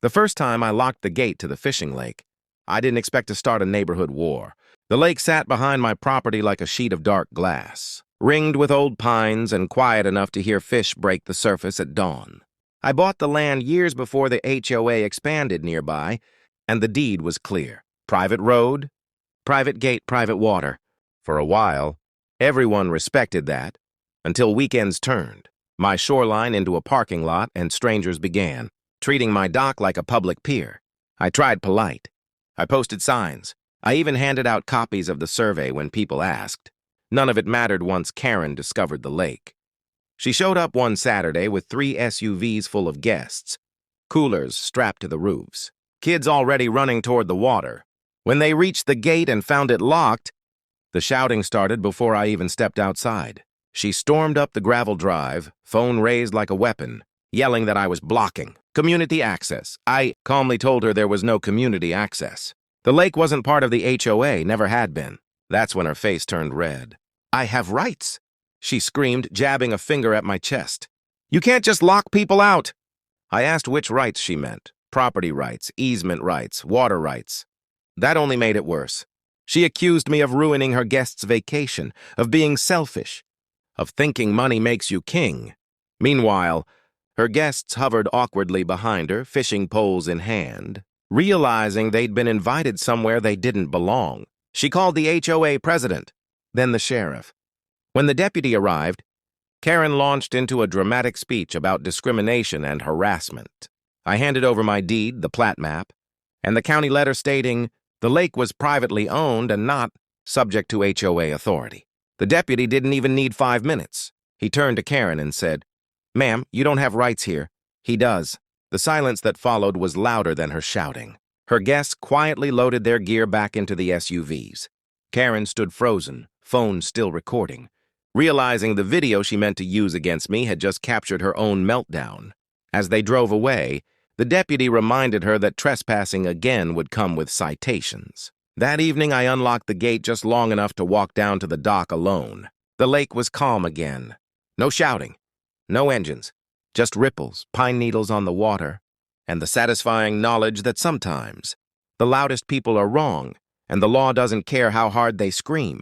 The first time I locked the gate to the fishing lake, I didn't expect to start a neighborhood war. The lake sat behind my property like a sheet of dark glass, ringed with old pines and quiet enough to hear fish break the surface at dawn. I bought the land years before the HOA expanded nearby, and the deed was clear. Private road, private gate, private water. For a while, everyone respected that, until weekends turned my shoreline into a parking lot and strangers began treating my dock like a public pier. I tried polite. I posted signs. I even handed out copies of the survey when people asked. None of it mattered once Karen discovered the lake. She showed up one Saturday with 3 SUVs full of guests, coolers strapped to the roofs, kids already running toward the water. When they reached the gate and found it locked, the shouting started before I even stepped outside. She stormed up the gravel drive, phone raised like a weapon, yelling that I was blocking community access. I calmly told her there was no community access. The lake wasn't part of the HOA, never had been. That's when her face turned red. "I have rights," she screamed, jabbing a finger at my chest. "You can't just lock people out." I asked which rights she meant. Property rights, easement rights, water rights. That only made it worse. She accused me of ruining her guests' vacation, of being selfish, of thinking money makes you king. Meanwhile, her guests hovered awkwardly behind her, fishing poles in hand, realizing they'd been invited somewhere they didn't belong. She called the HOA president, then the sheriff. When the deputy arrived, Karen launched into a dramatic speech about discrimination and harassment. I handed over my deed, the plat map, and the county letter stating the lake was privately owned and not subject to HOA authority. The deputy didn't even need 5 minutes. He turned to Karen and said, "Ma'am, you don't have rights here." "He does." The silence that followed was louder than her shouting. Her guests quietly loaded their gear back into the SUVs. Karen stood frozen, phone still recording, realizing the video she meant to use against me had just captured her own meltdown. As they drove away, the deputy reminded her that trespassing again would come with citations. That evening, I unlocked the gate just long enough to walk down to the dock alone. The lake was calm again. No shouting, no engines, just ripples, pine needles on the water, and the satisfying knowledge that sometimes the loudest people are wrong, and the law doesn't care how hard they scream.